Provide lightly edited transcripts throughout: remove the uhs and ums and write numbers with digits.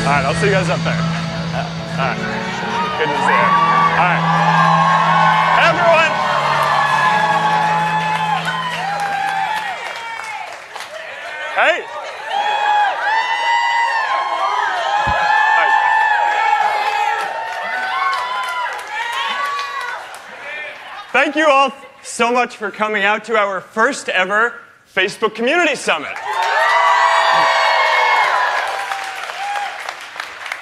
All right, I'll see you guys up there. All right. Good to see you. All right. Hey, everyone. Hey. Hi. Thank you all so much for coming out to our first ever Facebook Community Summit.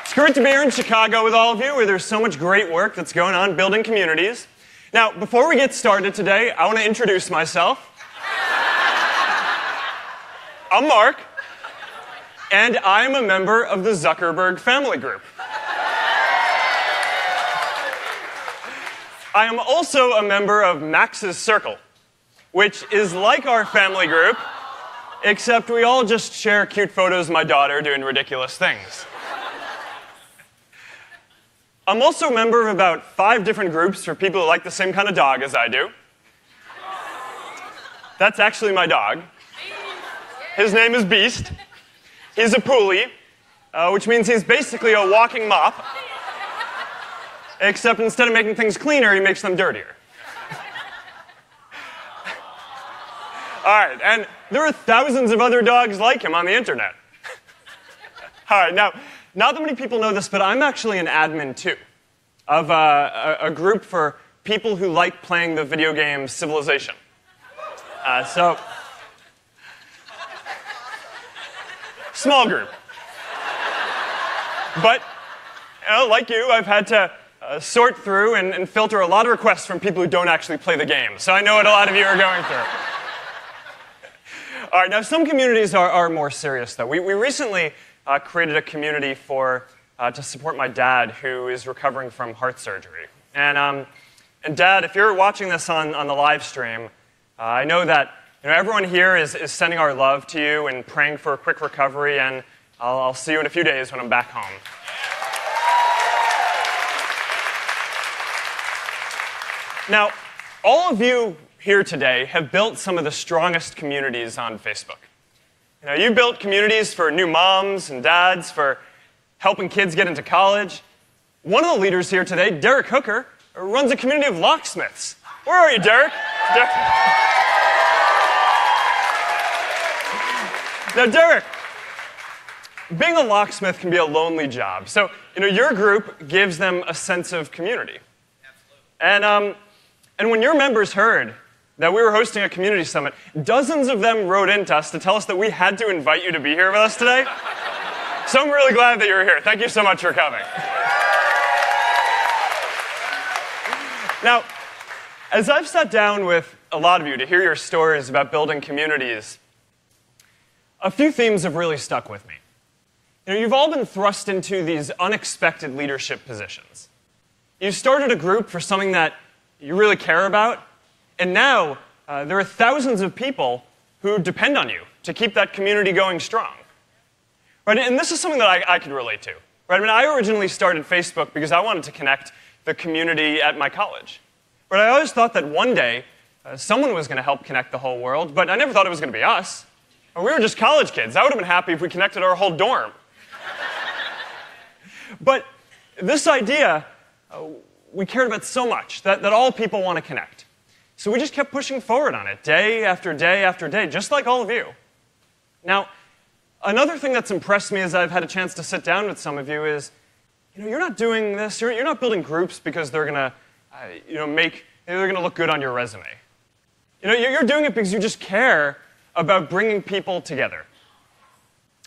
It's great to be here in Chicago with all of you, where there's so much great work that's going on building communities. Now, before we get started today, I want to introduce myself. I'm Mark, and I'm a member of the Zuckerberg family group. I am also a member of Max's Circle, which is like our family group, except we all just share cute photos of my daughter doing ridiculous things. I'm also a member of about 5 different groups for people who like the same kind of dog as I do. That's actually my dog. His name is Beast. He's a poolie, which means he's basically a walking mop, except instead of making things cleaner, he makes them dirtier. All right, and there are thousands of other dogs like him on the internet. All right, now, not that many people know this, but I'm actually an admin, too, of a group for people who like playing the video game Civilization. Small group. But, like you, I've had to sort through and filter a lot of requests from people who don't actually play the game. So I know what a lot of you are going through. All right, now some communities are more serious, though. We recently created a community to support my dad, who is recovering from heart surgery. And Dad, if you're watching this on the live stream, I know that everyone here is sending our love to you and praying for a quick recovery, and I'll see you in a few days when I'm back home. Now, all of you here today have built some of the strongest communities on Facebook. You built communities for new moms and dads, for helping kids get into college. One of the leaders here today, Derek Hooker, runs a community of locksmiths. Where are you, Derek? Now, Derek, being a locksmith can be a lonely job. So, your group gives them a sense of community. Absolutely. And when your members heard that we were hosting a community summit, dozens of them wrote in to us to tell us that we had to invite you to be here with us today. So I'm really glad that you're here. Thank you so much for coming. Now, as I've sat down with a lot of you to hear your stories about building communities, a few themes have really stuck with me. You've all been thrust into these unexpected leadership positions. You started a group for something that you really care about, and now there are thousands of people who depend on you to keep that community going strong. Right? And this is something that I can relate to. Right? I originally started Facebook because I wanted to connect the community at my college. But I always thought that one day someone was going to help connect the whole world, but I never thought it was going to be us. We were just college kids. I would have been happy if we connected our whole dorm. But this idea, we cared about so much that all people want to connect. So we just kept pushing forward on it, day after day after day, just like all of you. Now, another thing that's impressed me as I've had a chance to sit down with some of you is, you're not doing this, you're not building groups because they're going to, they're going to look good on your resume. You're doing it because you just care about bringing people together.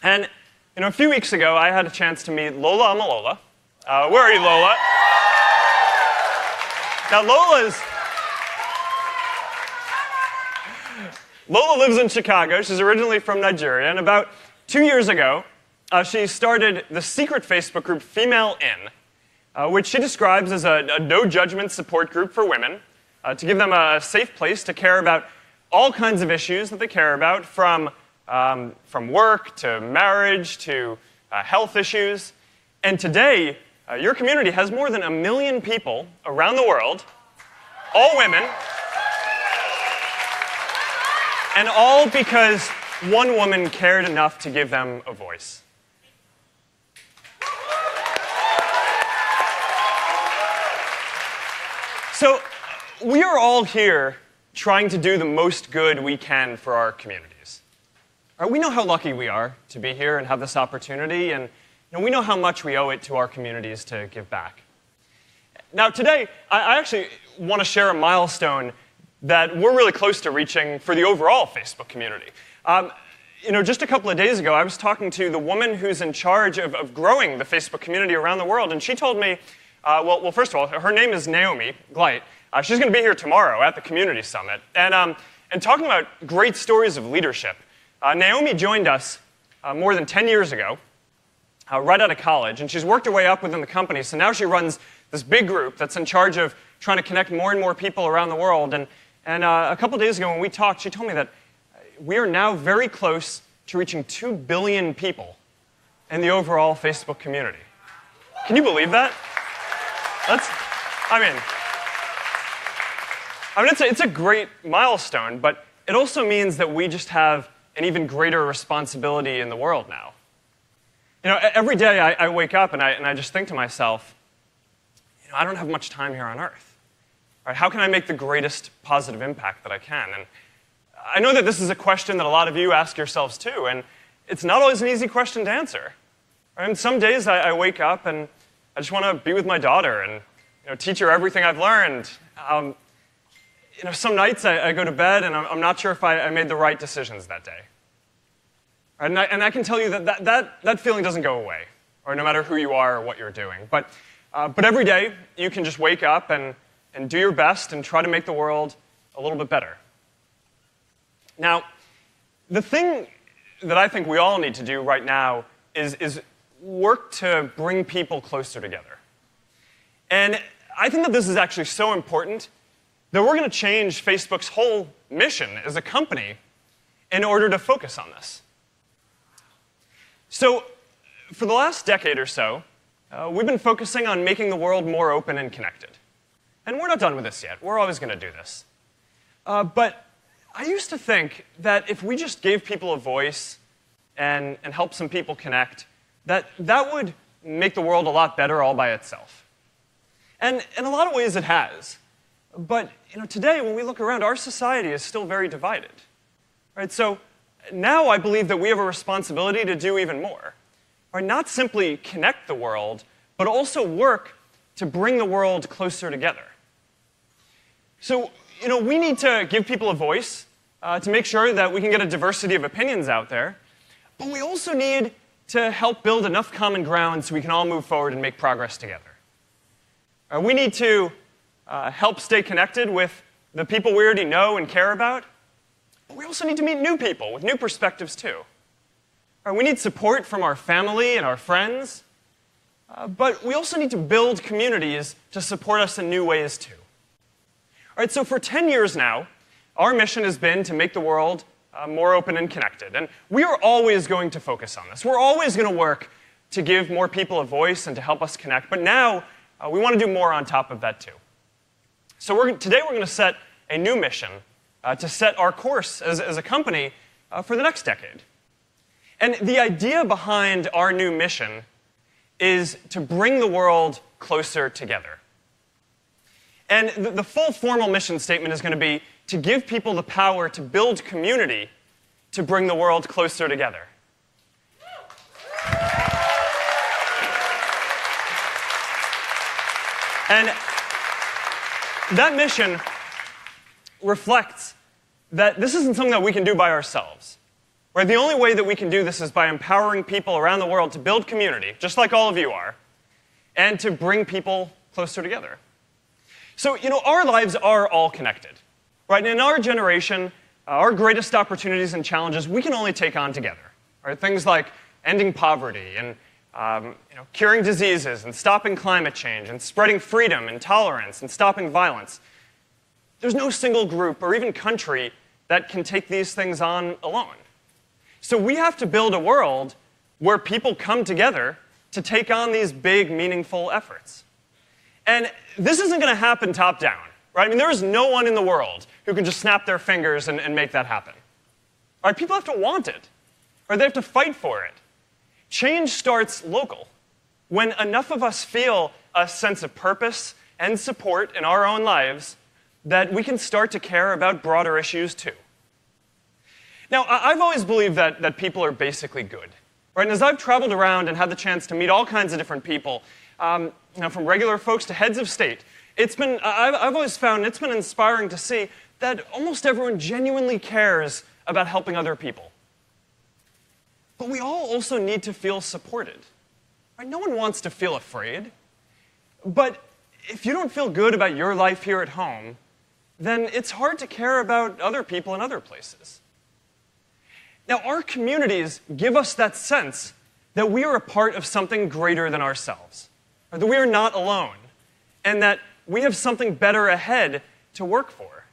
And, a few weeks ago, I had a chance to meet Lola Amalola. Where are you, Lola? Now, Lola lives in Chicago. She's originally from Nigeria, and about 2 years ago, she started the secret Facebook group Female In, which she describes as a no-judgment support group for women, to give them a safe place to care about all kinds of issues that they care about, from work to marriage to health issues. And today, your community has more than 1 million people around the world, all women, and all because one woman cared enough to give them a voice. So we are all here trying to do the most good we can for our communities. All right, we know how lucky we are to be here and have this opportunity, and we know how much we owe it to our communities to give back. Now, today, I actually want to share a milestone that we're really close to reaching for the overall Facebook community. Just a couple of days ago, I was talking to the woman who's in charge of growing the Facebook community around the world, and she told me, well, first of all, her name is Naomi Gleit. She's going to be here tomorrow at the Community Summit, and talking about great stories of leadership. Naomi joined us more than 10 years ago, right out of college, and she's worked her way up within the company, so now she runs this big group that's in charge of trying to connect more and more people around the world. And a couple days ago when we talked, she told me that we are now very close to reaching 2 billion people in the overall Facebook community. Can you believe that? It's a great milestone, but it also means that we just have an even greater responsibility in the world now. Every day I wake up and I just think to myself, I don't have much time here on Earth. Right? How can I make the greatest positive impact that I can? And I know that this is a question that a lot of you ask yourselves too, and it's not always an easy question to answer. Right? And some days I wake up and I just want to be with my daughter and teach her everything I've learned. Some nights I go to bed and I'm not sure if I made the right decisions that day. Right? And I can tell you that feeling doesn't go away, or no matter who you are or what you're doing. But every day you can just wake up and do your best and try to make the world a little bit better. Now, the thing that I think we all need to do right now is work to bring people closer together. And I think that this is actually so important that we're going to change Facebook's whole mission as a company in order to focus on this. So, for the last decade or so, we've been focusing on making the world more open and connected. And we're not done with this yet. We're always going to do this. But I used to think that if we just gave people a voice and helped some people connect, that would make the world a lot better all by itself. And in a lot of ways it has. But today, when we look around, our society is still very divided. Right? So now I believe that we have a responsibility to do even more. Right? Not simply connect the world, but also work to bring the world closer together. So, we need to give people a voice to make sure that we can get a diversity of opinions out there, but we also need to help build enough common ground so we can all move forward and make progress together. We need to help stay connected with the people we already know and care about, but we also need to meet new people with new perspectives too. We need support from our family and our friends, but we also need to build communities to support us in new ways too. All right, so for 10 years now, our mission has been to make the world more open and connected. And we are always going to focus on this. We're always going to work to give more people a voice and to help us connect. But now, we want to do more on top of that too. So today we're going to set a new mission to set our course as a company for the next decade. And the idea behind our new mission is to bring the world closer together. And the full formal mission statement is going to be to give people the power to build community to bring the world closer together. And that mission reflects that this isn't something that we can do by ourselves. Right? The only way that we can do this is by empowering people around the world to build community, just like all of you are, and to bring people closer together. So, our lives are all connected. Right? And in our generation, our greatest opportunities and challenges we can only take on together. Right? Things like ending poverty and curing diseases and stopping climate change and spreading freedom and tolerance and stopping violence. There's no single group or even country that can take these things on alone. So we have to build a world where people come together to take on these big, meaningful efforts. And this isn't going to happen top-down. Right? There is no one in the world who can just snap their fingers and make that happen. Right? People have to want it. Or they have to fight for it. Change starts local. When enough of us feel a sense of purpose and support in our own lives that we can start to care about broader issues too. Now, I've always believed that people are basically good. Right? And as I've traveled around and had the chance to meet all kinds of different people, from regular folks to heads of state, I've always found it's been inspiring to see that almost everyone genuinely cares about helping other people. But we all also need to feel supported. Right? No one wants to feel afraid. But if you don't feel good about your life here at home, then it's hard to care about other people in other places. Now, our communities give us that sense that we are a part of something greater than ourselves, or that we are not alone, and that we have something better ahead to work for.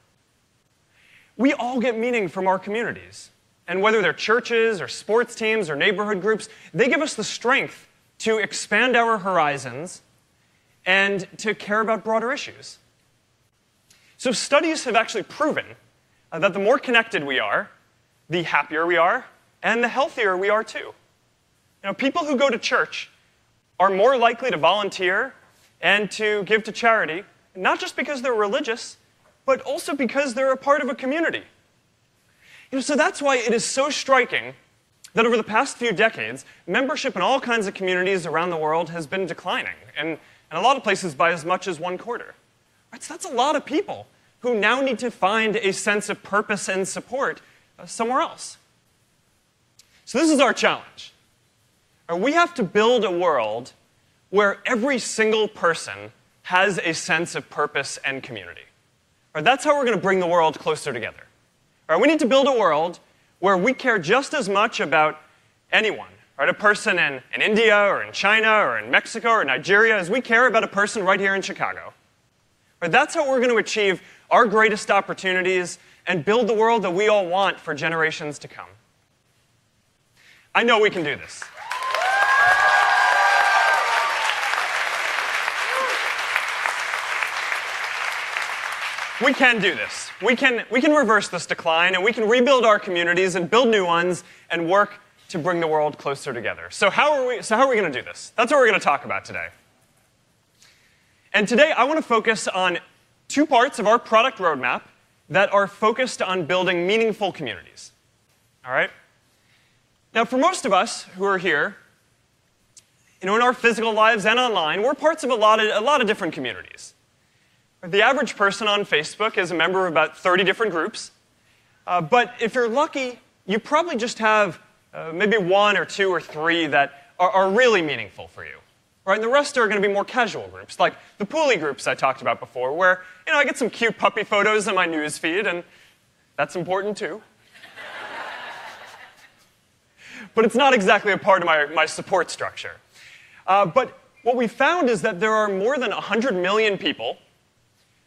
We all get meaning from our communities, and whether they're churches or sports teams or neighborhood groups, they give us the strength to expand our horizons and to care about broader issues. So studies have actually proven that the more connected we are, the happier we are, and the healthier we are too. People who go to church are more likely to volunteer and to give to charity, not just because they're religious, but also because they're a part of a community. So that's why it is so striking that over the past few decades, membership in all kinds of communities around the world has been declining, and in a lot of places by as much as 1/4. Right? So that's a lot of people who now need to find a sense of purpose and support somewhere else. So this is our challenge. We have to build a world where every single person has a sense of purpose and community. That's how we're going to bring the world closer together. We need to build a world where we care just as much about anyone, a person in India or in China or in Mexico or Nigeria, as we care about a person right here in Chicago. That's how we're going to achieve our greatest opportunities and build the world that we all want for generations to come. I know we can do this. We can do this. We can reverse this decline, and we can rebuild our communities and build new ones and work to bring the world closer together. So how are we going to do this? That's what we're going to talk about today. And today I want to focus on two parts of our product roadmap that are focused on building meaningful communities. All right? Now, for most of us who are here, in our physical lives and online, we're parts of a lot of different communities. The average person on Facebook is a member of about 30 different groups. But if you're lucky, you probably just have maybe one or two or three that are really meaningful for you. Right? And the rest are going to be more casual groups, like the Poolie groups I talked about before, where I get some cute puppy photos in my news feed, and that's important too. But it's not exactly a part of my support structure. But what we found is that there are more than 100 million people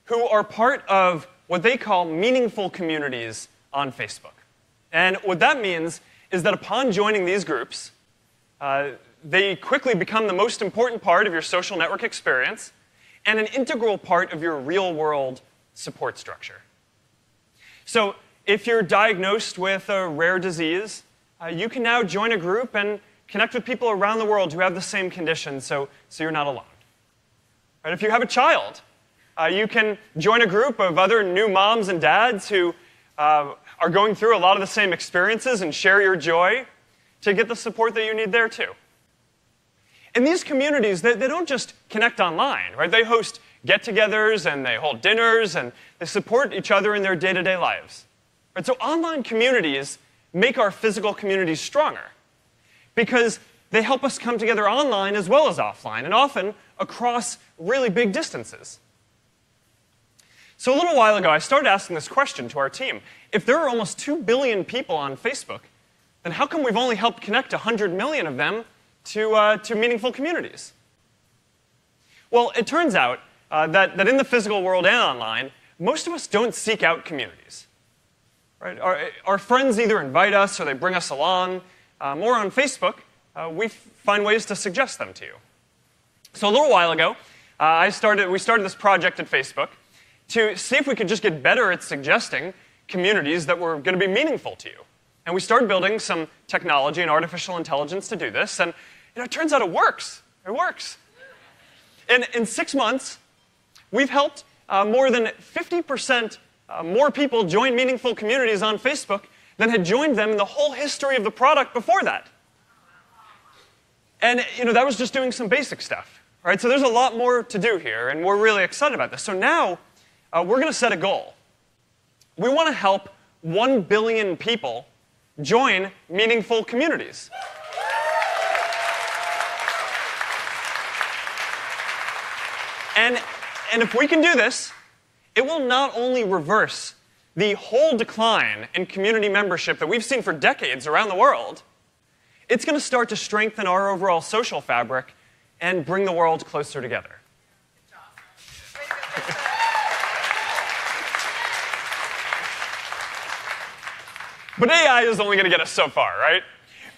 who are part of what they call meaningful communities on Facebook. And what that means is that upon joining these groups, they quickly become the most important part of your social network experience and an integral part of your real-world support structure. So if you're diagnosed with a rare disease, you can now join a group and connect with people around the world who have the same condition, so you're not alone. Right? If you have a child, you can join a group of other new moms and dads who are going through a lot of the same experiences and share your joy to get the support that you need there too. And these communities, they don't just connect online, right? They host get-togethers and they hold dinners and they support each other in their day-to-day lives. Right? So online communities make our physical communities stronger because they help us come together online as well as offline, and often across really big distances. So a little while ago, I started asking this question to our team. If there are almost 2 billion people on Facebook, then how come we've only helped connect 100 million of them to meaningful communities? Well, it turns out that in the physical world and online, most of us don't seek out communities. Right? Our friends either invite us or they bring us along, or on Facebook, we find ways to suggest them to you. So a little while ago, we started this project at Facebook to see if we could just get better at suggesting communities that were going to be meaningful to you. And we started building some technology and artificial intelligence to do this, and it turns out it works. It works. In 6 months, we've helped more than 50% more people join meaningful communities on Facebook than had joined them in the whole history of the product before that. And that was just doing some basic stuff. Right? So there's a lot more to do here, and we're really excited about this. So now we're going to set a goal. We want to help 1 billion people join meaningful communities. And if we can do this, it will not only reverse the whole decline in community membership that we've seen for decades around the world, it's going to start to strengthen our overall social fabric and bring the world closer together. But AI is only going to get us so far, right?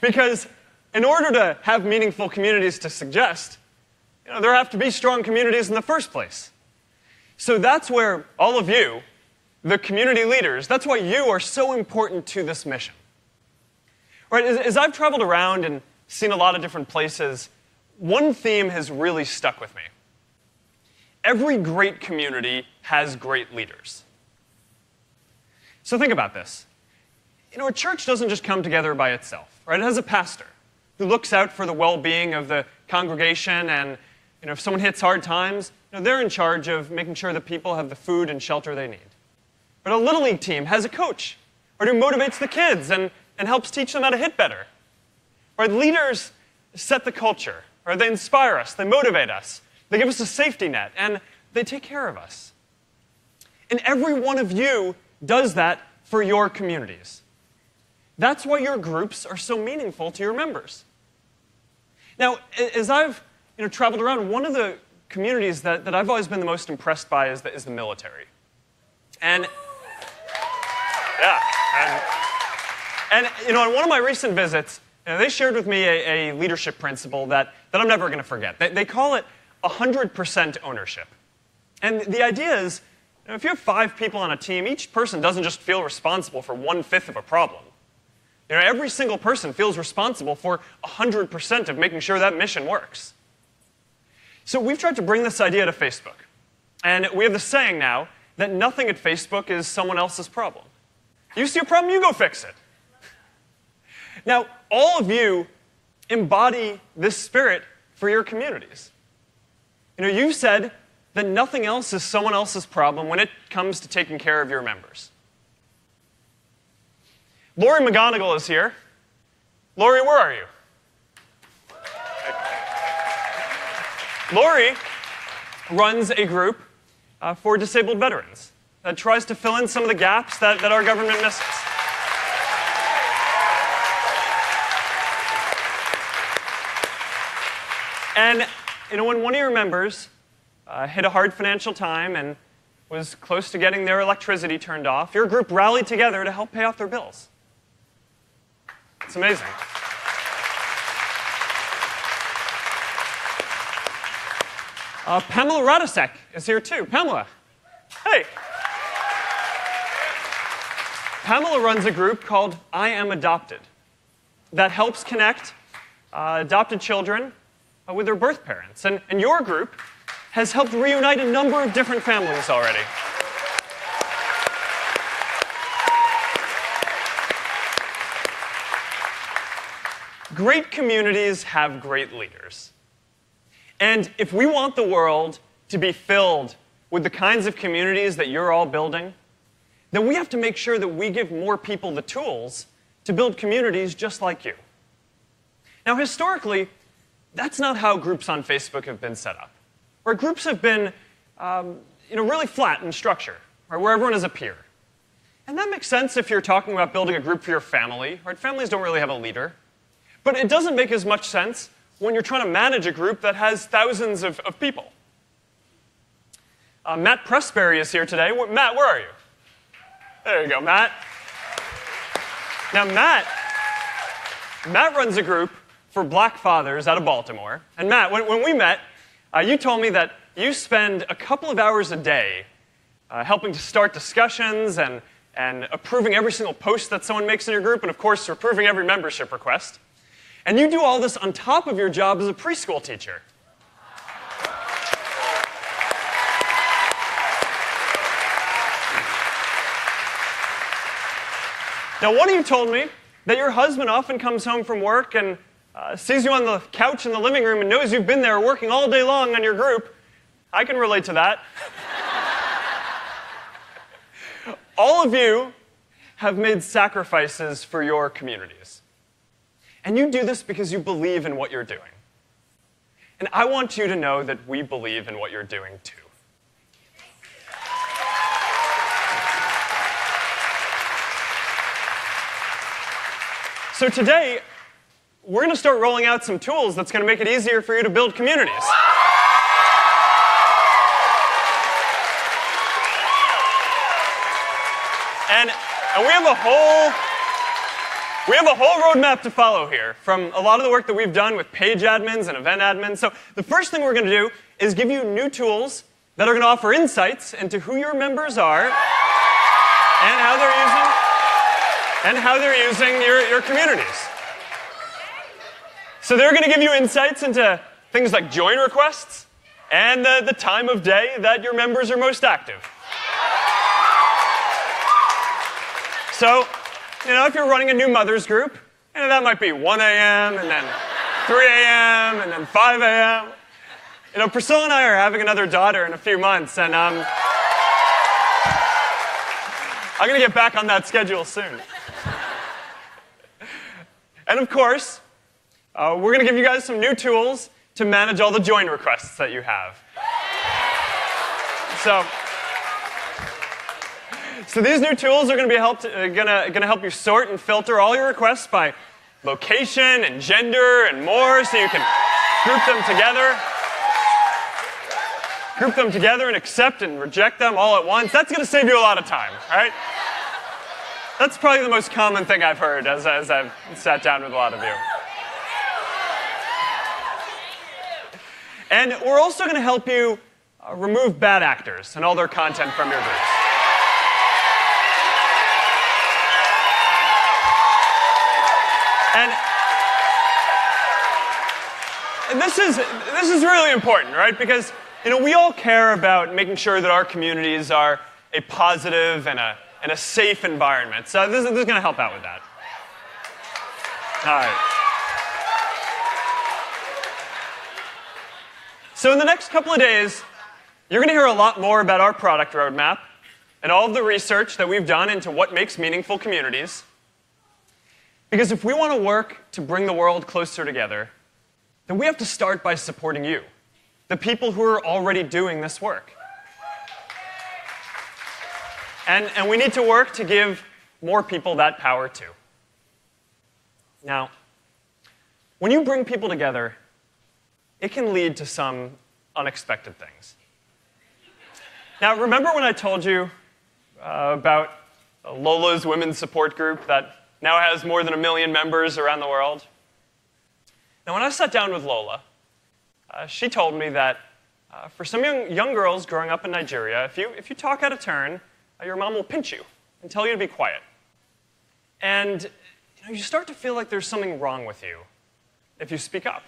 Because in order to have meaningful communities to suggest, there have to be strong communities in the first place. So that's where all of you, the community leaders, that's why you are so important to this mission. Right? As I've traveled around and seen a lot of different places, one theme has really stuck with me. Every great community has great leaders. So think about this. A church doesn't just come together by itself, right? It has a pastor who looks out for the well-being of the congregation, and if someone hits hard times, they're in charge of making sure that people have the food and shelter they need. But a Little League team has a coach, right, who motivates the kids and helps teach them how to hit better. Right? Leaders set the culture. Right? They inspire us, they motivate us, they give us a safety net, and they take care of us. And every one of you does that for your communities. That's why your groups are so meaningful to your members. Now, as I've traveled around, one of the communities that I've always been the most impressed by is the military. And on one of my recent visits, they shared with me a leadership principle that I'm never going to forget. They call it 100% ownership. And the idea is, if you have 5 people on a team, each person doesn't just feel responsible for 1/5 of a problem. Every single person feels responsible for 100% of making sure that mission works. So we've tried to bring this idea to Facebook. And we have the saying now that nothing at Facebook is someone else's problem. You see a problem, you go fix it. Now, all of you embody this spirit for your communities. You've said that nothing else is someone else's problem when it comes to taking care of your members. Lori McGonigal is here. Lori, where are you? Lori runs a group for disabled veterans that tries to fill in some of the gaps that our government misses. And when one of your members hit a hard financial time and was close to getting their electricity turned off, your group rallied together to help pay off their bills. It's amazing. Pamela Radisek is here too. Pamela, hey. Pamela runs a group called I Am Adopted that helps connect adopted children with their birth parents. And your group has helped reunite a number of different families already. Great communities have great leaders. And if we want the world to be filled with the kinds of communities that you're all building, then we have to make sure that we give more people the tools to build communities just like you. Now, historically, that's not how groups on Facebook have been set up. Where groups have been really flat in structure, right, where everyone is a peer. And that makes sense if you're talking about building a group for your family. Right? Families don't really have a leader. But it doesn't make as much sense when you're trying to manage a group that has thousands of people. Matt Pressberry is here today. Matt, where are you? There you go, Matt. Now, Matt runs a group for Black fathers out of Baltimore. And Matt, when we met, you told me that you spend a couple of hours a day helping to start discussions and approving every single post that someone makes in your group, and of course, approving every membership request. And you do all this on top of your job as a preschool teacher. Now, one of you told me that your husband often comes home from work and sees you on the couch in the living room and knows you've been there working all day long on your group. I can relate to that. All of you have made sacrifices for your communities. And you do this because you believe in what you're doing. And I want you to know that we believe in what you're doing too. So today, we're going to start rolling out some tools that's going to make it easier for you to build communities. And we have a whole roadmap to follow here from a lot of the work that we've done with page admins and event admins. So the first thing we're going to do is give you new tools that are going to offer insights into who your members are and how they're using your communities. So they're going to give you insights into things like join requests and the time of day that your members are most active. So, if you're running a new mothers group, that might be 1 a.m. and then 3 a.m. and then 5 a.m. Priscilla and I are having another daughter in a few months, and I'm going to get back on that schedule soon. And of course, we're going to give you guys some new tools to manage all the join requests that you have. So these new tools are going to help you sort and filter all your requests by location and gender and more, so you can group them together and accept and reject them all at once. That's going to save you a lot of time, right? That's probably the most common thing I've heard as I've sat down with a lot of you. And we're also going to help you remove bad actors and all their content from your groups. And this is really important, right? Because we all care about making sure that our communities are a positive and a safe environment. So this is going to help out with that. All right. So in the next couple of days, you're going to hear a lot more about our product roadmap and all of the research that we've done into what makes meaningful communities. Because if we want to work to bring the world closer together, then we have to start by supporting you, the people who are already doing this work. And we need to work to give more people that power too. Now, when you bring people together, it can lead to some unexpected things. Now, remember when I told you about Lola's women's support group that now has more than 1 million members around the world? Now, when I sat down with Lola, she told me that for some young girls growing up in Nigeria, if you talk out of turn, your mom will pinch you and tell you to be quiet. And you start to feel like there's something wrong with you if you speak up.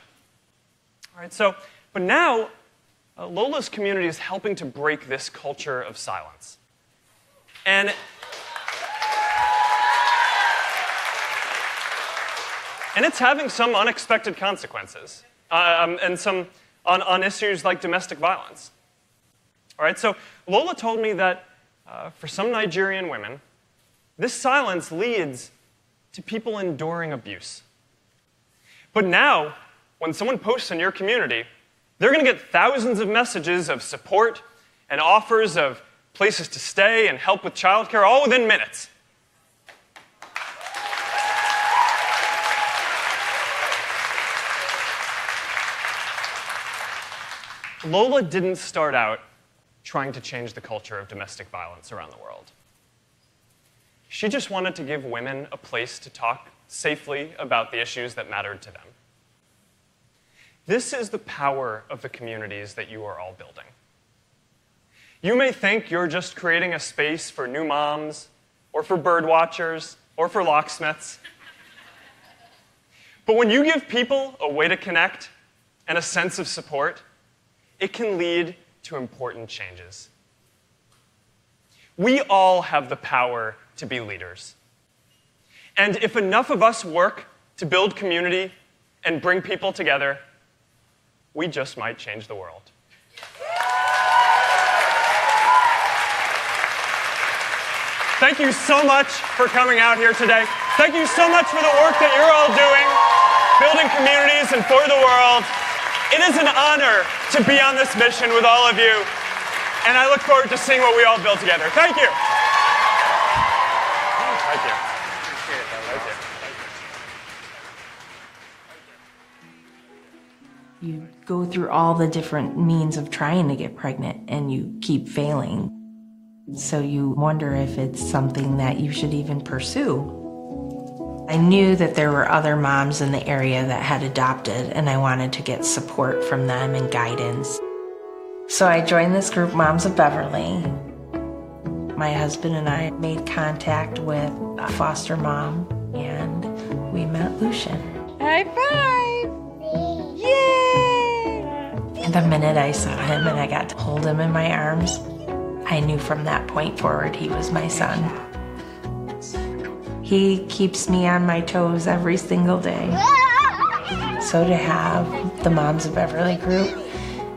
All right, but now, Lola's community is helping to break this culture of silence. And it's having some unexpected consequences, and some on issues like domestic violence. All right, so Lola told me that for some Nigerian women, this silence leads to people enduring abuse. But now, when someone posts in your community, they're going to get thousands of messages of support and offers of places to stay and help with childcare, all within minutes. Lola didn't start out trying to change the culture of domestic violence around the world. She just wanted to give women a place to talk safely about the issues that mattered to them. This is the power of the communities that you are all building. You may think you're just creating a space for new moms, or for bird watchers, or for locksmiths. But when you give people a way to connect and a sense of support, it can lead to important changes. We all have the power to be leaders. And if enough of us work to build community and bring people together, we just might change the world. Thank you so much for coming out here today. Thank you so much for the work that you're all doing, building communities and for the world. It is an honor to be on this mission with all of you, and I look forward to seeing what we all build together. Thank you. Thank you. You go through all the different means of trying to get pregnant, and you keep failing. So you wonder if it's something that you should even pursue. I knew that there were other moms in the area that had adopted, and I wanted to get support from them and guidance. So I joined this group, Moms of Beverly. My husband and I made contact with a foster mom, and we met Lucian. High five! Yay! And the minute I saw him and I got to hold him in my arms, I knew from that point forward he was my son. He keeps me on my toes every single day. So to have the Moms of Beverly group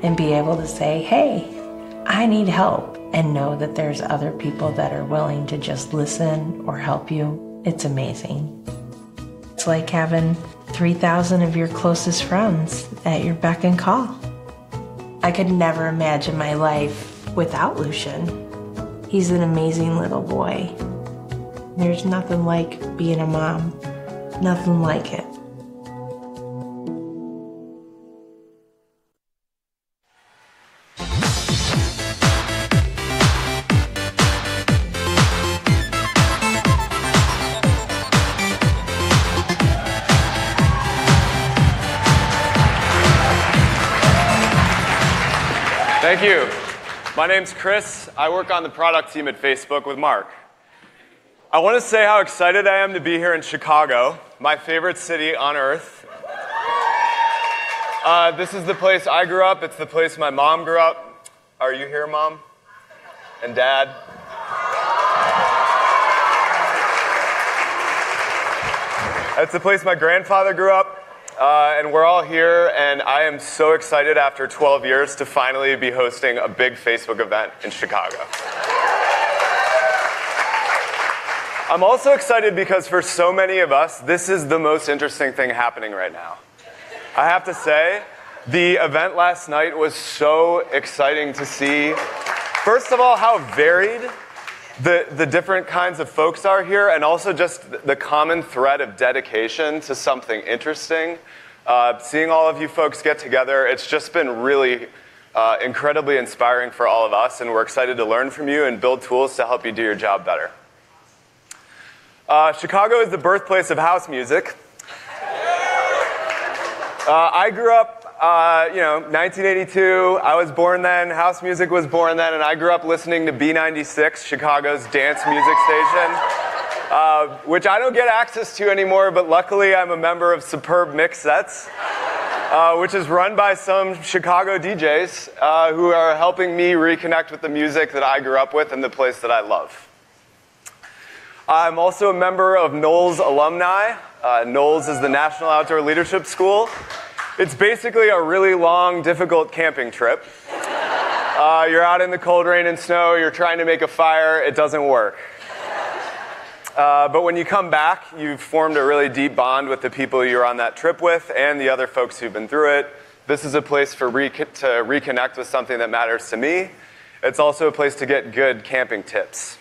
and be able to say, hey, I need help, and know that there's other people that are willing to just listen or help you, it's amazing. It's like having 3,000 of your closest friends at your beck and call. I could never imagine my life without Lucian. He's an amazing little boy. There's nothing like being a mom. Nothing like it. Thank you. My name's Chris. I work on the product team at Facebook with Mark. I want to say how excited I am to be here in Chicago, my favorite city on earth. This is the place I grew up. It's the place my mom grew up. Are you here, Mom? And Dad? It's the place my grandfather grew up. And we're all here, and I am so excited after 12 years to finally be hosting a big Facebook event in Chicago. I'm also excited because for so many of us, this is the most interesting thing happening right now. I have to say, the event last night was so exciting to see. First of all, how varied the different kinds of folks are here, and also just the common thread of dedication to something interesting. Seeing all of you folks get together, it's just been really incredibly inspiring for all of us, and we're excited to learn from you and build tools to help you do your job better. Chicago is the birthplace of house music. I grew up 1982, I was born then, house music was born then, and I grew up listening to B96, Chicago's dance music station, which I don't get access to anymore, but luckily I'm a member of Superb Mix Sets, which is run by some Chicago DJs who are helping me reconnect with the music that I grew up with and the place that I love. I'm also a member of Knowles Alumni. Knowles is the National Outdoor Leadership School. It's basically a really long, difficult camping trip. You're out in the cold rain and snow, you're trying to make a fire, it doesn't work. But when you come back, you've formed a really deep bond with the people you're on that trip with and the other folks who've been through it. This is a place to reconnect with something that matters to me. It's also a place to get good camping tips.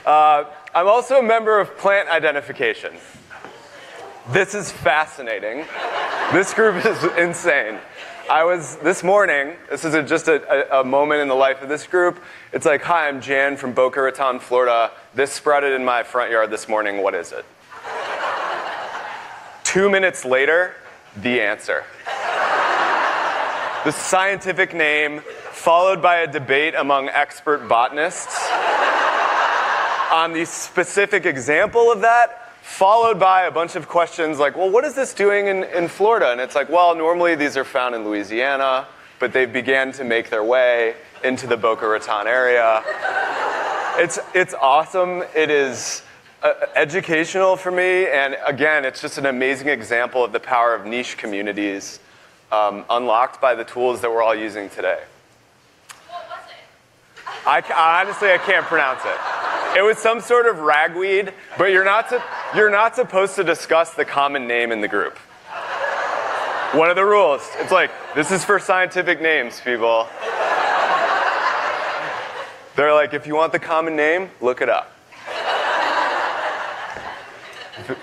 I'm also a member of Plant Identification. This is fascinating. This group is insane. This morning, this is just a moment in the life of this group. It's like, hi, I'm Jan from Boca Raton, Florida. This sprouted in my front yard this morning. What is it? 2 minutes later, the answer. The scientific name, followed by a debate among expert botanists on the specific example of that, followed by a bunch of questions like, well, what is this doing in Florida? And it's like, well, normally these are found in Louisiana, but they began to make their way into the Boca Raton area. It's awesome. It is Educational for me, and again, it's just an amazing example of the power of niche communities unlocked by the tools that we're all using today. What was it? Honestly, I can't pronounce it. It was some sort of ragweed, but you're not supposed to discuss the common name in the group. One of the rules. It's like, this is for scientific names, people. They're like, if you want the common name, look it up.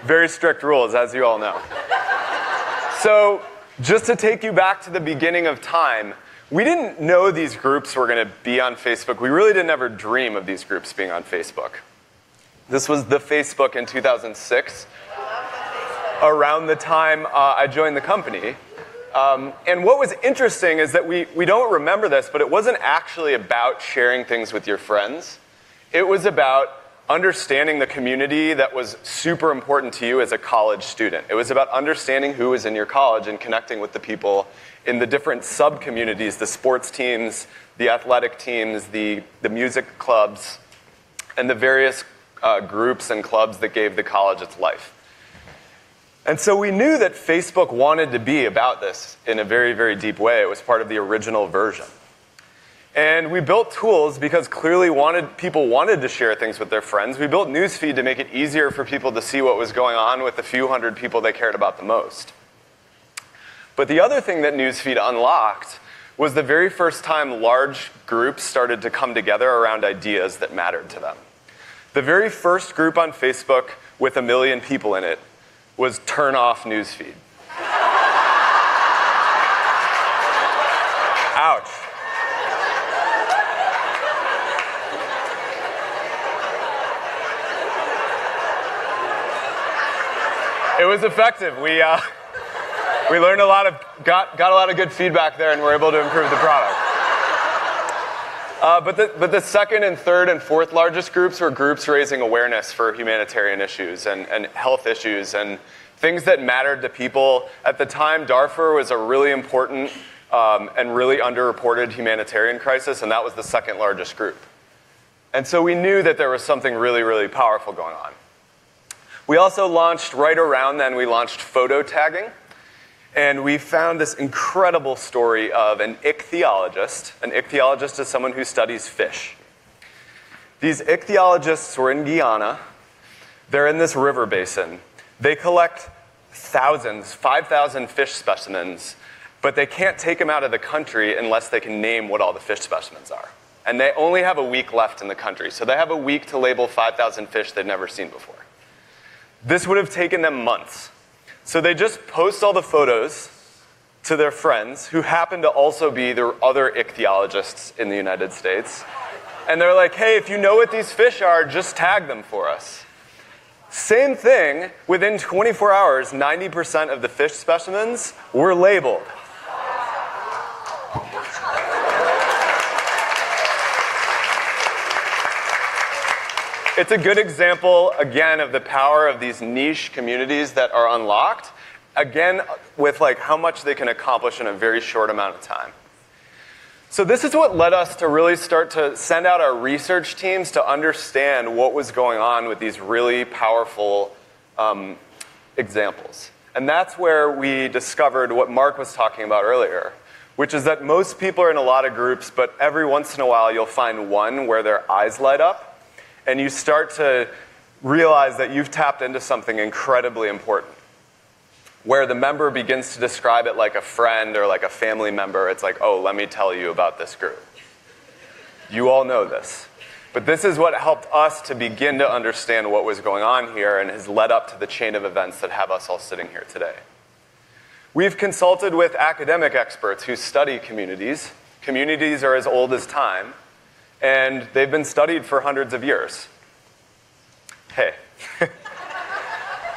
Very strict rules, as you all know. So, just to take you back to the beginning of time, we didn't know these groups were going to be on Facebook. We really didn't ever dream of these groups being on Facebook. This was the Facebook in 2006, around the time I joined the company. And what was interesting is that we don't remember this, but it wasn't actually about sharing things with your friends. It was about understanding the community that was super important to you as a college student. It was about understanding who was in your college and connecting with the people in the different sub-communities, the sports teams, the athletic teams, the music clubs, and the various groups and clubs that gave the college its life. And so we knew that Facebook wanted to be about this in a very, very deep way. It was part of the original version. And we built tools because clearly people wanted to share things with their friends. We built Newsfeed to make it easier for people to see what was going on with the few hundred people they cared about the most. But the other thing that Newsfeed unlocked was the very first time large groups started to come together around ideas that mattered to them. The very first group on Facebook with 1 million people in it was turn off Newsfeed. Ouch. It was effective. We learned got a lot of good feedback there, and were able to improve the product. But the second and third and fourth largest groups were groups raising awareness for humanitarian issues and health issues and things that mattered to people. At the time, Darfur was a really important and really underreported humanitarian crisis, and that was the second largest group. And so we knew that there was something really, really powerful going on. We also launched, right around then, we launched photo tagging. And we found this incredible story of an ichthyologist. An ichthyologist is someone who studies fish. These ichthyologists were in Guyana. They're in this river basin. They collect thousands, 5,000 fish specimens, but they can't take them out of the country unless they can name what all the fish specimens are. And they only have a week left in the country, so they have a week to label 5,000 fish they've never seen before. This would have taken them months. So they just post all the photos to their friends, who happen to also be the other ichthyologists in the United States. And they're like, hey, if you know what these fish are, just tag them for us. Same thing, within 24 hours, 90% of the fish specimens were labeled. It's a good example, again, of the power of these niche communities that are unlocked, again, with like how much they can accomplish in a very short amount of time. So this is what led us to really start to send out our research teams to understand what was going on with these really powerful examples. And that's where we discovered what Mark was talking about earlier, which is that most people are in a lot of groups, but every once in a while you'll find one where their eyes light up, and you start to realize that you've tapped into something incredibly important, where the member begins to describe it like a friend or like a family member. It's like, oh, let me tell you about this group. You all know this. But this is what helped us to begin to understand what was going on here and has led up to the chain of events that have us all sitting here today. We've consulted with academic experts who study communities. Communities are as old as time, and they've been studied for hundreds of years. Hey.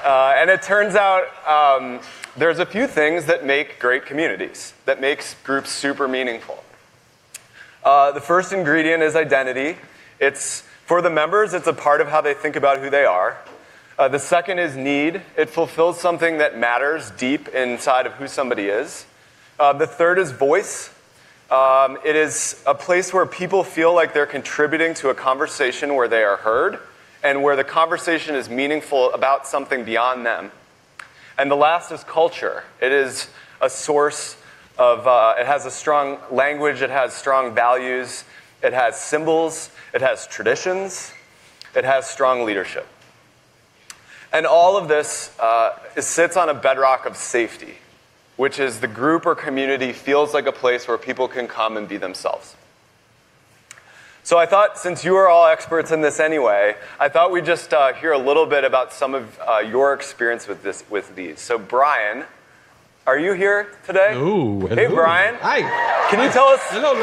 And it turns out there's a few things that make great communities, that makes groups super meaningful. The first ingredient is identity. It's, for the members, it's a part of how they think about who they are. The second is need. It fulfills something that matters deep inside of who somebody is. The third is voice. It is a place where people feel like they're contributing to a conversation where they are heard and where the conversation is meaningful about something beyond them. And the last is culture. It is a source of, it has a strong language, it has strong values, it has symbols, it has traditions, it has strong leadership. And all of this sits on a bedrock of safety, which is the group or community feels like a place where people can come and be themselves. So I thought, since you are all experts in this anyway, I thought we'd just hear a little bit about some of your experience with these. So Brian, are you here today? Oh, hello. Hey, Brian. Hi. Can you tell us? Hello.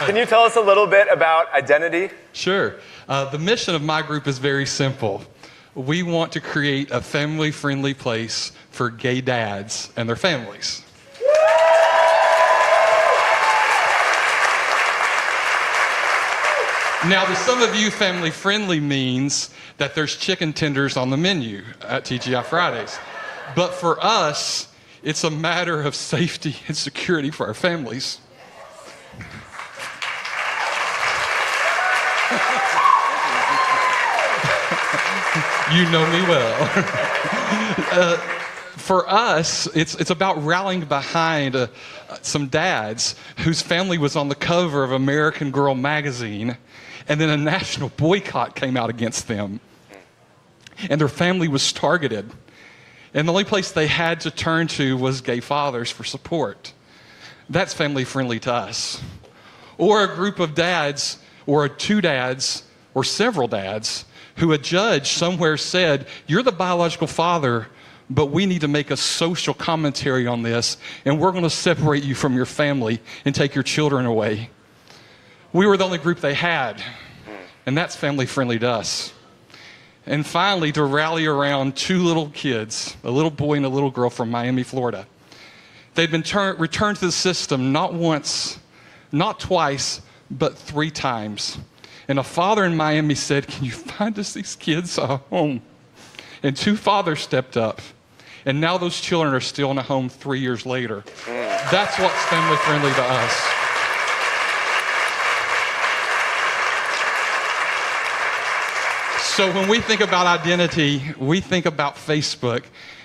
Can you tell us a little bit about identity? Sure. The mission of my group is very simple. We want to create a family-friendly place for gay dads and their families. Now, to some of you, family-friendly means that there's chicken tenders on the menu at TGI Fridays. But for us, it's a matter of safety and security for our families. You know me well. For us, it's about rallying behind some dads whose family was on the cover of American Girl magazine, and then a national boycott came out against them. And their family was targeted. And the only place they had to turn to was gay fathers for support. That's family friendly to us. Or a group of dads, or two dads, or several dads, who a judge somewhere said, you're the biological father, but we need to make a social commentary on this, and we're going to separate you from your family and take your children away. We were the only group they had, and that's family friendly to us. And finally, to rally around two little kids, a little boy and a little girl from Miami, Florida. They'd been returned to the system not once, not twice, but 3 times. And a father in Miami said, can you find us these kids a home? And 2 fathers stepped up. And now those children are still in a home 3 years later. That's what's family friendly to us. So when we think about identity, we think about Facebook,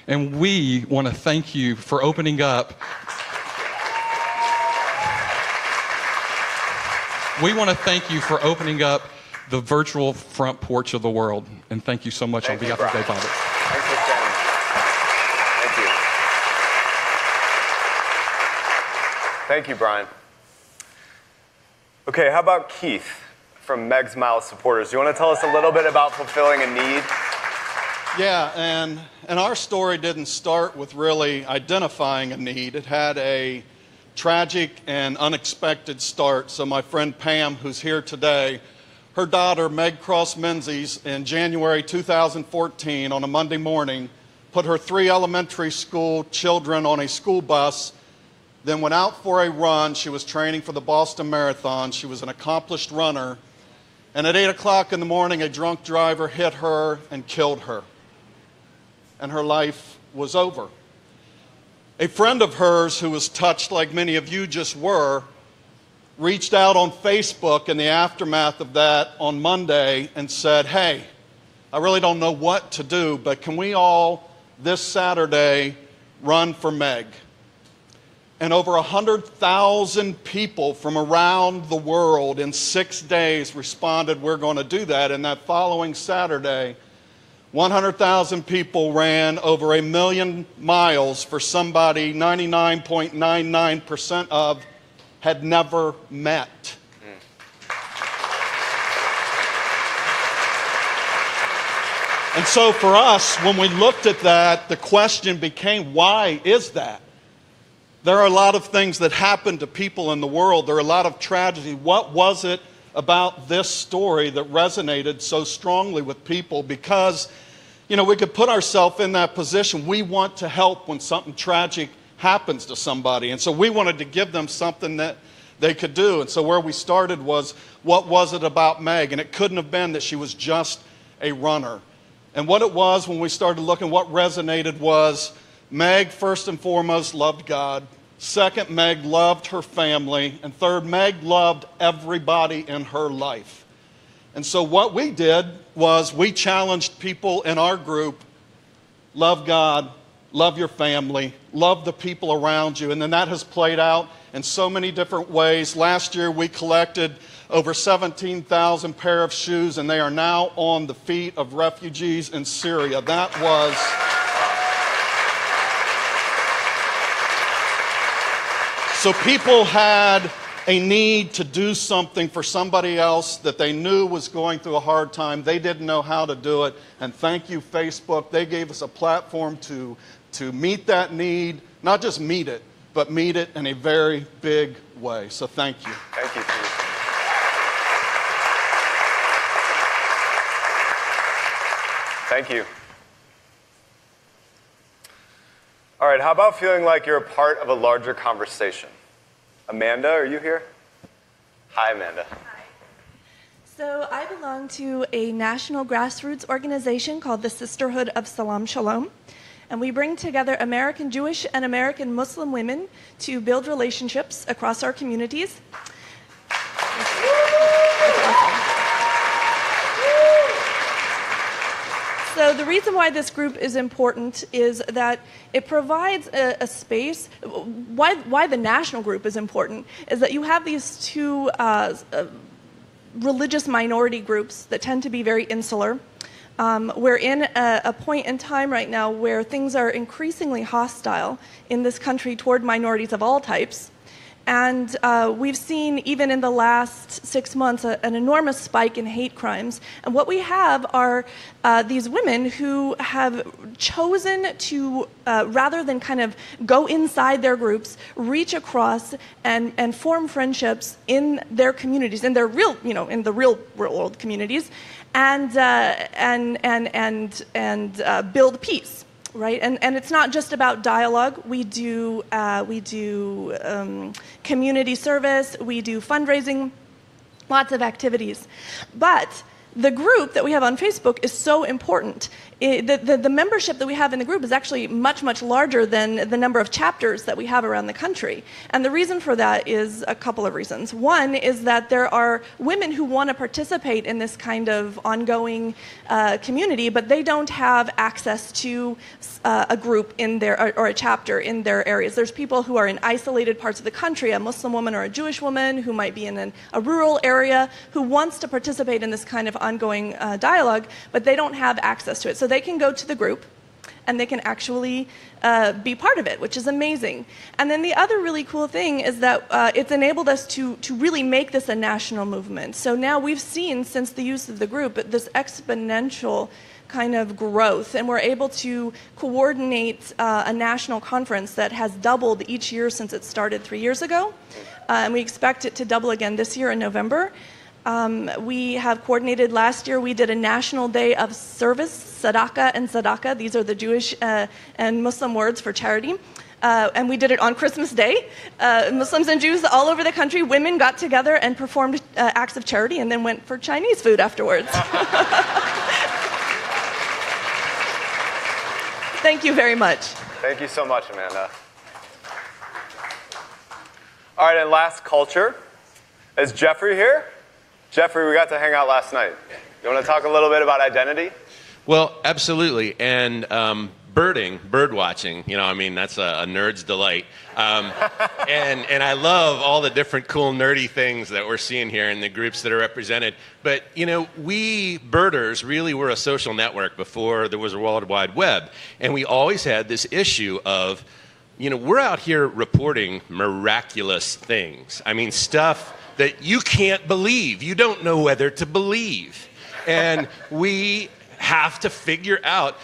and we want to thank you for opening up. We want to thank you for opening up the virtual front porch of the world. And thank you so much on behalf of Gay Fathers. Thanks for standing. Thank you, Brian. Okay, how about Keith from Meg's Miles Supporters? Do you want to tell us a little bit about fulfilling a need? Yeah, and our story didn't start with really identifying a need. It had a tragic and unexpected start. So my friend Pam, who's here today, her daughter Meg Cross Menzies in January 2014 on a Monday morning put her 3 elementary school children on a school bus, then went out for a run. She was training for the Boston Marathon. She was an accomplished runner. And at 8 o'clock in the morning, a drunk driver hit her and killed her. And her life was over. A friend of hers who was touched like many of you just were, reached out on Facebook in the aftermath of that on Monday and said, hey, I really don't know what to do, but can we all this Saturday run for Meg? And over 100,000 people from around the world in 6 days responded, we're going to do that. And that following Saturday, 100,000 people ran over 1 million miles for somebody 99.99% of had never met. And so for us, when we looked at that, the question became, why is that? There are a lot of things that happen to people in the world. There are a lot of tragedy. What was it about this story that resonated so strongly with people? Because, you know, we could put ourselves in that position. We want to help when something tragic happens to somebody. And so we wanted to give them something that they could do. And so where we started was, what was it about Meg? And it couldn't have been that she was just a runner. And what it was when we started looking, what resonated was, Meg, first and foremost, loved God. Second, Meg loved her family. And third, Meg loved everybody in her life. And so what we did was we challenged people in our group, love God, love your family, love the people around you. And then that has played out in so many different ways. Last year we collected over 17,000 pair of shoes, and they are now on the feet of refugees in Syria. That was... So people had a need to do something for somebody else that they knew was going through a hard time. They didn't know how to do it. And thank you, Facebook. They gave us a platform to meet that need, not just meet it, but meet it in a very big way. So thank you. Thank you, Steve. Thank you. All right, how about feeling like you're a part of a larger conversation? Amanda, are you here? Hi, Amanda. Hi. So I belong to a national grassroots organization called the Sisterhood of Salam Shalom. And we bring together American Jewish and American Muslim women to build relationships across our communities. So the reason why this group is important is that it provides a space. Why the national group is important is that you have these two religious minority groups that tend to be very insular. We're in a point in time right now where things are increasingly hostile in this country toward minorities of all types. And we've seen, even in the last 6 months, an enormous spike in hate crimes. And what we have are these women who have chosen to, rather than kind of go inside their groups, reach across and form friendships in their communities, in their real, in the real world communities, and build peace. Right, and it's not just about dialogue. We do community service. We do fundraising, lots of activities. But the group that we have on Facebook is so important. The membership that we have in the group is actually much, much larger than the number of chapters that we have around the country. And the reason for that is a couple of reasons. One is that there are women who want to participate in this kind of ongoing community, but they don't have access to a group in their, or a chapter in their areas. There's people who are in isolated parts of the country, a Muslim woman or a Jewish woman who might be in a rural area who wants to participate in this kind of ongoing dialogue, but they don't have access to it. So they can go to the group and they can actually be part of it, which is amazing. And then the other really cool thing is that it's enabled us to really make this a national movement. So now we've seen, since the use of the group, this exponential kind of growth, and we're able to coordinate a national conference that has doubled each year since it started 3 years ago. And we expect it to double again this year in November. We have coordinated, last year we did a national day of service, tzedakah and tzedakah. These are the Jewish and Muslim words for charity. And we did it on Christmas Day. Muslims and Jews all over the country, women got together and performed acts of charity and then went for Chinese food afterwards. Thank you very much. Thank you so much, Amanda. All right, and last, culture. Is Jeffrey here? Jeffrey, we got to hang out last night. You want to talk a little bit about identity? Well, absolutely. And bird watching, that's a nerd's delight. And I love all the different cool nerdy things that we're seeing here in the groups that are represented. But, we birders really were a social network before there was a World Wide Web. And we always had this issue of, we're out here reporting miraculous things. Stuff that you can't believe. You don't know whether to believe. And we have to figure out,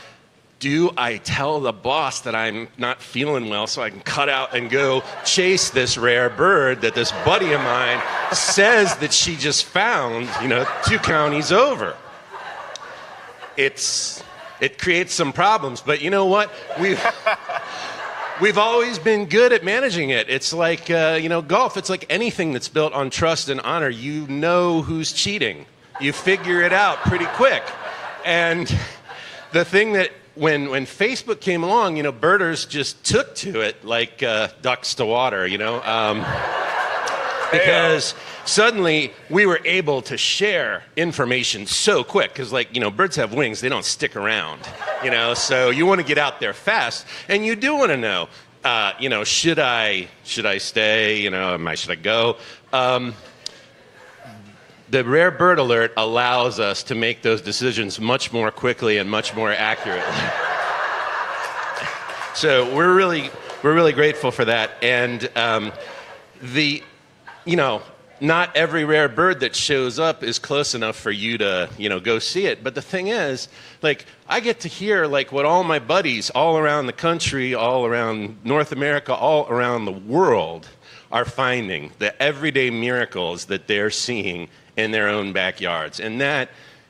do I tell the boss that I'm not feeling well so I can cut out and go chase this rare bird that this buddy of mine says that she just found, 2 counties over? It creates some problems, but you know what? We've always been good at managing it. It's like, golf. It's like anything that's built on trust and honor. You know who's cheating. You figure it out pretty quick. And the thing that when Facebook came along, birders just took to it like ducks to water, because suddenly we were able to share information so quick. Because, like, birds have wings; they don't stick around. So you want to get out there fast, and you do want to know. Should I stay? Should I go? The Rare Bird Alert allows us to make those decisions much more quickly and much more accurately. So we're really grateful for that. And not every rare bird that shows up is close enough for you to, go see it. But the thing is, I get to hear, what all my buddies all around the country, all around North America, all around the world are finding, the everyday miracles that they're seeing in their own backyards. And that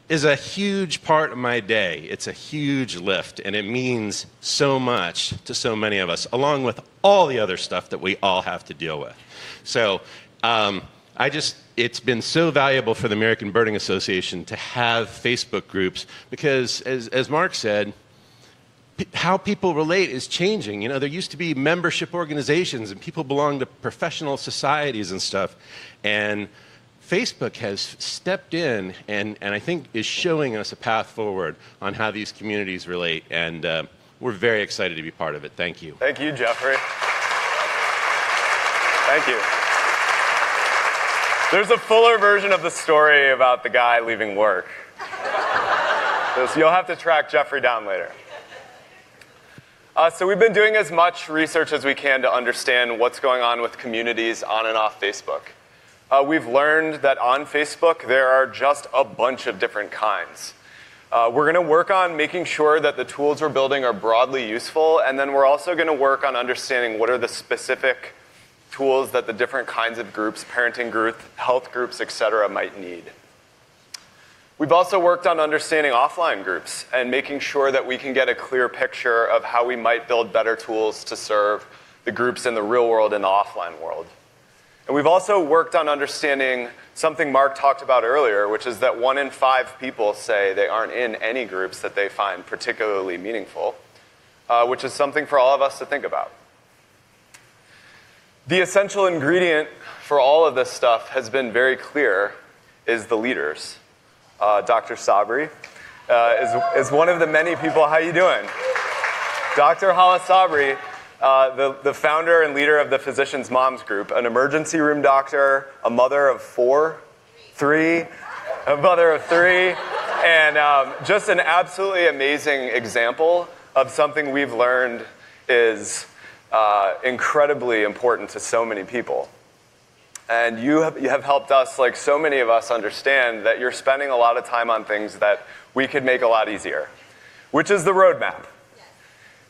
is a huge part of my day. It's a huge lift, and it means so much to so many of us, along with all the other stuff that we all have to deal with. So it's been so valuable for the American Birding Association to have Facebook groups because, as Mark said, how people relate is changing. There used to be membership organizations, and people belonged to professional societies and stuff. And Facebook has stepped in and I think is showing us a path forward on how these communities relate. And we're very excited to be part of it. Thank you. Thank you, Jeffrey. Thank you. There's a fuller version of the story about the guy leaving work. So you'll have to track Jeffrey down later. So we've been doing as much research as we can to understand what's going on with communities on and off Facebook. We've learned that on Facebook, there are just a bunch of different kinds. We're going to work on making sure that the tools we're building are broadly useful, and then we're also going to work on understanding what are the specific tools that the different kinds of groups, parenting groups, health groups, etc., might need. We've also worked on understanding offline groups and making sure that we can get a clear picture of how we might build better tools to serve the groups in the real world and the offline world. And we've also worked on understanding something Mark talked about earlier, which is that 1 in 5 people say they aren't in any groups that they find particularly meaningful, which is something for all of us to think about. The essential ingredient for all of this stuff has been very clear, is the leaders. Dr. Sabri is one of the many people. How you doing? Dr. Hala Sabri, the founder and leader of the Physicians Moms Group, an emergency room doctor, a mother of three, and just an absolutely amazing example of something we've learned is incredibly important to so many people. And you have helped us, like so many of us, understand that you're spending a lot of time on things that we could make a lot easier, which is the roadmap.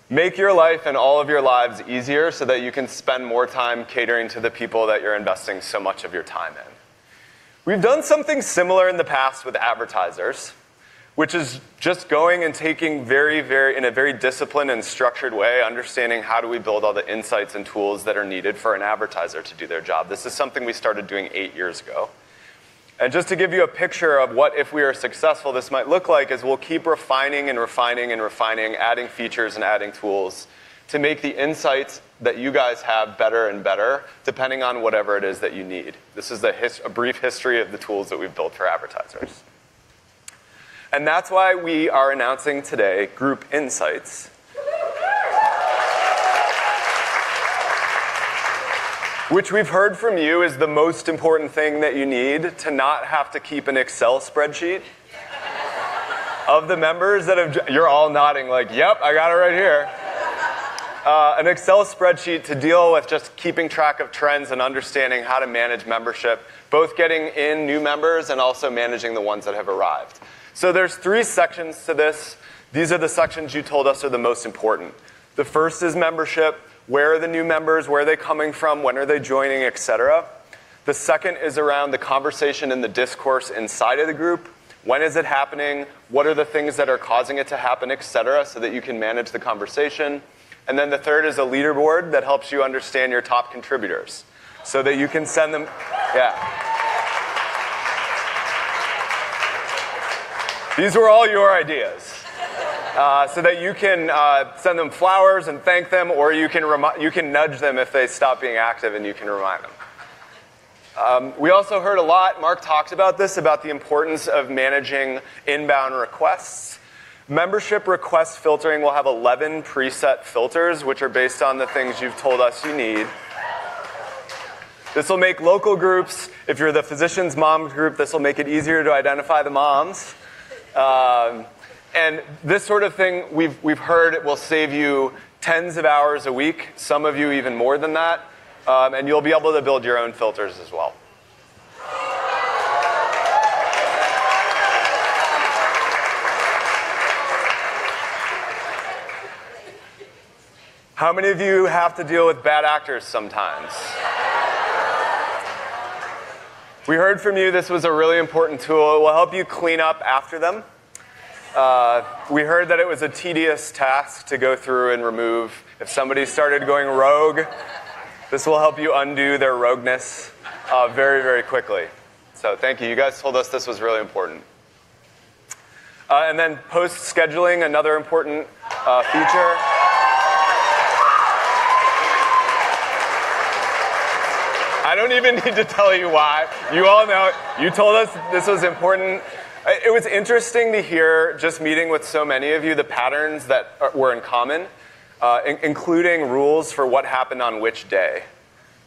Make your life and all of your lives easier so that you can spend more time catering to the people that you're investing so much of your time in. We've done something similar in the past with advertisers, which is just going and taking in a very disciplined and structured way, understanding how do we build all the insights and tools that are needed for an advertiser to do their job. This is something we started doing 8 years ago. And just to give you a picture of what, if we are successful, this might look like, is we'll keep refining and refining and refining, adding features and adding tools to make the insights that you guys have better and better, depending on whatever it is that you need. This is a brief history of the tools that we've built for advertisers. And that's why we are announcing today Group Insights, which we've heard from you is the most important thing that you need to not have to keep an Excel spreadsheet of the members that have, you're all nodding like, yep, I got it right here. An Excel spreadsheet to deal with just keeping track of trends and understanding how to manage membership, both getting in new members and also managing the ones that have arrived. So there's 3 sections to this. These are the sections you told us are the most important. The first is membership. Where are the new members? Where are they coming from? When are they joining, etc. The second is around the conversation and the discourse inside of the group. When is it happening? What are the things that are causing it to happen, etc., so that you can manage the conversation. And then the third is a leaderboard that helps you understand your top contributors so that you can send them, These were all your ideas. So that you can send them flowers and thank them, or you can nudge them if they stop being active and you can remind them. We also heard a lot, Mark talked about this, about the importance of managing inbound requests. Membership request filtering will have 11 preset filters, which are based on the things you've told us you need. This will make local groups, if you're the physician's mom group, this will make it easier to identify the moms. And this sort of thing, we've heard it will save you tens of hours a week, some of you even more than that, and you'll be able to build your own filters as well. How many of you have to deal with bad actors sometimes? We heard from you this was a really important tool. It will help you clean up after them. We heard that it was a tedious task to go through and remove. If somebody started going rogue, this will help you undo their rogueness very, very quickly. So thank you. You guys told us this was really important. And then post-scheduling, another important feature. I don't even need to tell you why. You all know. You told us this was important. It was interesting to hear, just meeting with so many of you, the patterns that were in common, including rules for what happened on which day.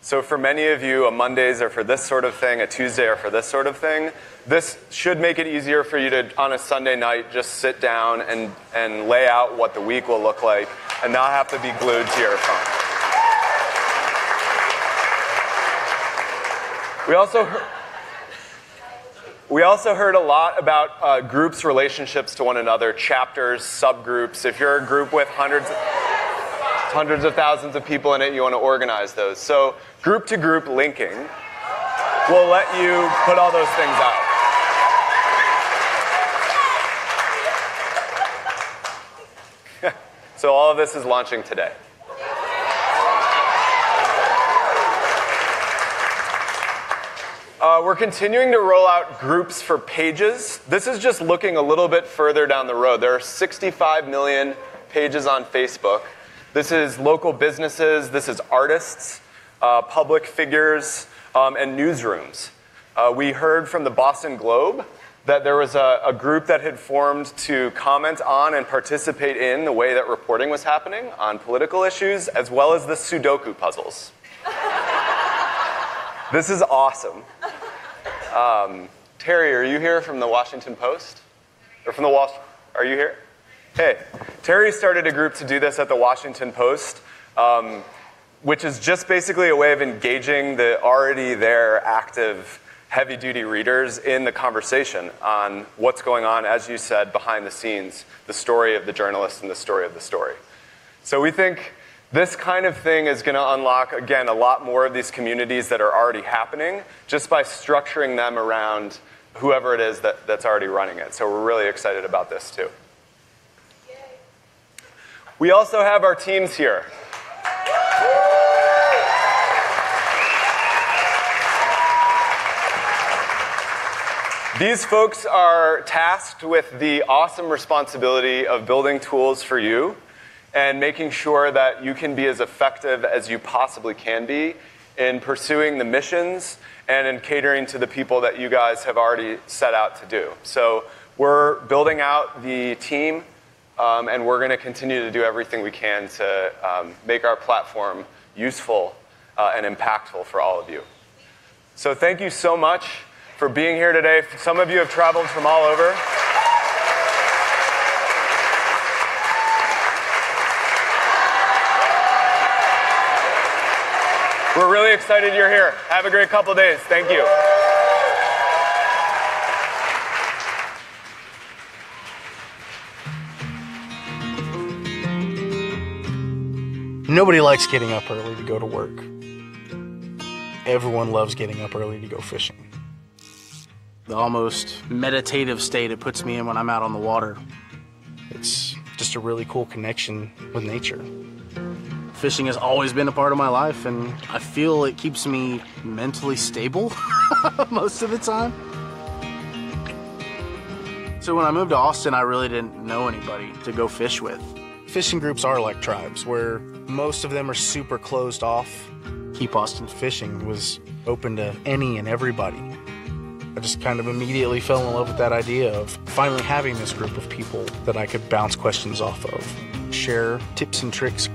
So for many of you, a Mondays are for this sort of thing, a Tuesday are for this sort of thing. This should make it easier for you to, on a Sunday night, just sit down and lay out what the week will look like and not have to be glued to your phone. We also heard a lot about groups' relationships to one another, chapters, subgroups. If you're a group with hundreds of thousands of people in it, you want to organize those. So group-to-group linking will let you put all those things out. So all of this is launching today. We're continuing to roll out groups for pages. This is just looking a little bit further down the road. There are 65 million pages on Facebook. This is local businesses, this is artists, public figures, and newsrooms. We heard from the Boston Globe that there was a group that had formed to comment on and participate in the way that reporting was happening on political issues, as well as the Sudoku puzzles. This is awesome. Terry, are you here from the Washington Post? Or from the are you here? Hey, Terry started a group to do this at the Washington Post, which is just basically a way of engaging the already there active heavy-duty readers in the conversation on what's going on, as you said, behind the scenes, the story of the journalist and the story of the story. So we think this kind of thing is going to unlock, again, a lot more of these communities that are already happening just by structuring them around whoever it is that's already running it. So we're really excited about this, too. Yay. We also have our teams here. These folks are tasked with the awesome responsibility of building tools for you and making sure that you can be as effective as you possibly can be in pursuing the missions and in catering to the people that you guys have already set out to do. So we're building out the team, and we're going to continue to do everything we can to make our platform useful and impactful for all of you. So thank you so much for being here today. Some of you have traveled from all over. We're really excited you're here. Have a great couple days. Thank you. Nobody likes getting up early to go to work. Everyone loves getting up early to go fishing. The almost meditative state it puts me in when I'm out on the water. It's just a really cool connection with nature. Fishing has always been a part of my life, and I feel it keeps me mentally stable most of the time. So when I moved to Austin, I really didn't know anybody to go fish with. Fishing groups are like tribes, where most of them are super closed off. Keep Austin Fishing was open to any and everybody. I just kind of immediately fell in love with that idea of finally having this group of people that I could bounce questions off of, share tips and tricks.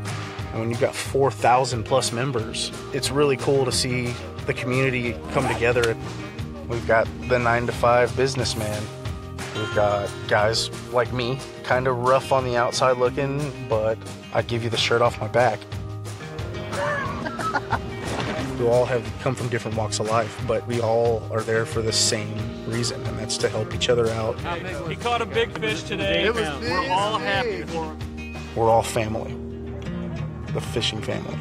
And when you've got 4,000 plus members, it's really cool to see the community come together. We've got the 9-to-5 businessman. We've got guys like me, kind of rough on the outside looking, but I'd give you the shirt off my back. We all have come from different walks of life, but we all are there for the same reason, and that's to help each other out. He caught a big fish today. We're all happy for him. We're all family. The fishing family.